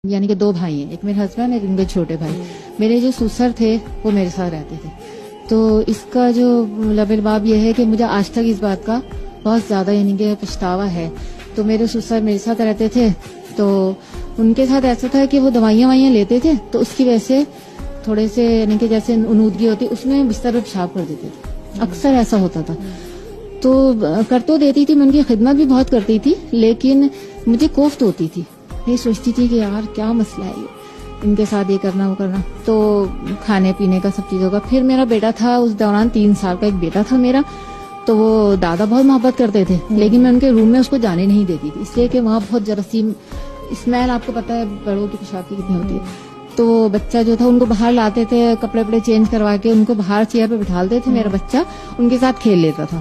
یعنی کہ دو بھائی ہیں، ایک میرے ہسبینڈ ایک ان کے چھوٹے بھائی. میرے جو سسر تھے وہ میرے ساتھ رہتے تھے. تو اس کا جو لبلباب یہ ہے کہ مجھے آج تک اس بات کا بہت زیادہ یعنی کہ پچھتاوا ہے. تو میرے سسر میرے ساتھ رہتے تھے تو ان کے ساتھ ایسا تھا کہ وہ دوائیاں لیتے تھے تو اس کی وجہ سے تھوڑے سے یعنی کہ جیسے انودگی ہوتی اس میں بستر پہ پیشاب کر دیتے تھے. اکثر ایسا ہوتا تھا. تو کر تو دیتی تھی، میں ان کی خدمت بھی بہت کرتی تھی، لیکن مجھے کوفت ہوتی تھی. میں سوچتی تھی کہ یار کیا مسئلہ ہے یہ، ان کے ساتھ یہ کرنا وہ کرنا. تو کھانے پینے کا سب چیزوں کا. پھر میرا بیٹا تھا، اس دوران 3 سال کا ایک بیٹا تھا میرا. تو وہ دادا بہت محبت کرتے تھے لیکن میں ان کے روم میں اس کو جانے نہیں دیتی تھی، اس لیے کہ وہاں بہت جراثیم اسمیل، آپ کو پتا ہے بڑوں کی پیشاب کی کتنی ہوتی ہے. تو بچہ جو تھا ان کو باہر لاتے تھے، کپڑے وپڑے چینج کروا کے ان کو باہر چیئر پہ بٹھالتے تھے. میرا بچہ ان کے ساتھ کھیل لیتا تھا.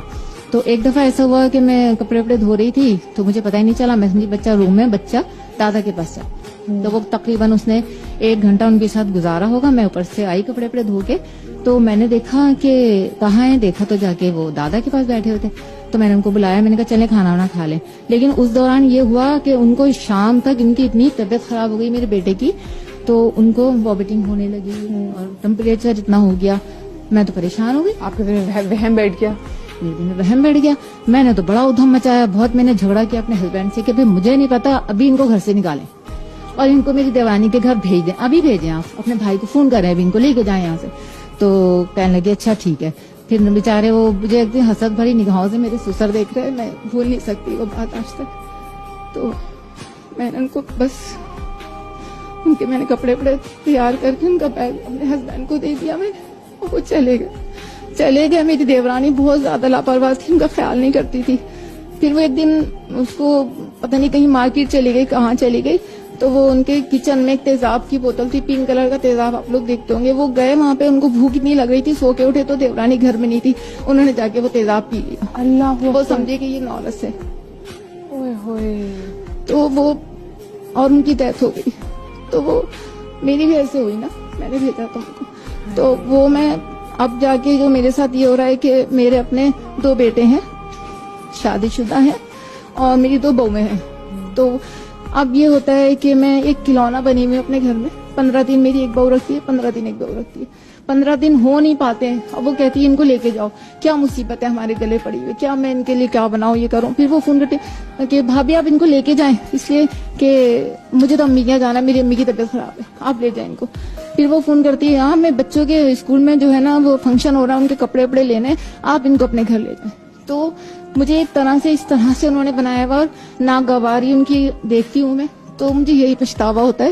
تو ایک دفعہ ایسا ہوا کہ میں کپڑے وپڑے دھو رہی تھی تو مجھے پتا ہی نہیں چلا، میں سمجھی بچہ روم میں، بچہ دادا کے پاس جا. تو وہ تقریباً اس نے 1 گھنٹہ ان کے ساتھ گزارا ہوگا. میں اوپر سے آئی کپڑے وپڑے دھو کے تو میں نے دیکھا کہ کہاں ہے، دیکھا تو جا کے وہ دادا کے پاس بیٹھے ہوتے. تو میں نے ان کو بلایا، میں نے کہا چلیں کھانا وانا کھا لیں. لیکن اس دوران یہ ہوا کہ ان کو شام تک ان کی اتنی طبیعت خراب ہو گئی میرے بیٹے کی، تو ان کو وامٹنگ ہونے لگی اور ٹمپریچر اتنا ہو گیا. میں تو پریشان ہو گئی. آپ کے دل میں وہم بیٹھ گیا؟ میرے دل میں وہم بیٹھ گیا. میں نے تو بڑا ادھم مچایا، بہت میں نے جھگڑا کیا اپنے ہسبینڈ سے کہ بھائی مجھے نہیں پتا، ابھی ان کو گھر سے نکالیں اور ان کو میری دیوانی کے گھر بھیج دیں، ابھی بھیجیں، آپ اپنے بھائی کو فون کریں، ابھی ان کو لے کے جائیں یہاں سے. تو کہنے لگے اچھا ٹھیک ہے. پھر بیچارے وہ مجھے ایک دن حسد بھری نگاہوں سے میرے سسر دیکھ رہے، میں بھول نہیں سکتی وہ بات آج تک. تو میں نے ان کو بس ان کے میں نے کپڑے وپڑے تیار کر کے ان کا بیگ اپنے ہسبینڈ کو دے دیا. میں وہ چلے گئے. میری دیورانی بہت زیادہ لاپرواہ تھی، ان کا خیال نہیں کرتی تھی. پھر وہ ایک دن اس کو پتہ نہیں کہیں مارکیٹ چلی گئی، کہاں چلی گئی. تو وہ ان کے کچن میں ایک تیزاب کی بوتل تھی، پنک کلر کا تیزاب، آپ لوگ دیکھتے ہوں گے. وہ گئے وہاں پہ، ان کو بھوک اتنی لگ رہی تھی، سو کے اٹھے تو دیورانی گھر میں نہیں تھی. انہوں نے جا کے وہ تیزاب پی لیا. اللہ، وہ سمجھے کہ یہ نورس ہے. اوئے ہوئے. تو وہ اور ان کی ڈیتھ ہو گئی. تو وہ میری بھی ایسے ہوئی نا، میں نے بھیجا تھا ان کو. تو وہ میں اب جا کے جو میرے ساتھ یہ ہو رہا ہے کہ میرے اپنے 2 بیٹے ہیں، شادی شدہ ہیں، اور میری 2 بہویں ہیں. تو اب یہ ہوتا ہے کہ میں ایک کھلونا بنی ہوئی اپنے گھر میں. 15 دن میری ایک بہو رکھتی ہے، 15 دن ایک بہو رکھتی ہے. 15 دن ہو نہیں پاتے ہیں. اب وہ کہتی ہے ان کو لے کے جاؤ، کیا مصیبت ہے ہمارے گلے پڑی ہوئی، کیا میں ان کے لیے کیا بناؤں، یہ کروں. پھر وہ فون کرتے کہ بھابھی آپ ان کو لے کے جائیں، اس لیے کہ مجھے تو امی کے یہاں جانا ہے، میری امی کی طبیعت خراب ہے، آپ لے جائیں ان کو. پھر وہ فون کرتی ہے ہاں میں بچوں کے اسکول میں جو ہے نا وہ فنکشن ہو رہا ہے، ان کے کپڑے وپڑے لینے، آپ ان کو اپنے گھر لے جائیں. تو مجھے ایک طرح سے اس طرح سے انہوں نے بنایا ہوا اور ناگواری ان کی دیکھتی ہوں میں، تو مجھے یہی پچھتاوا ہوتا ہے.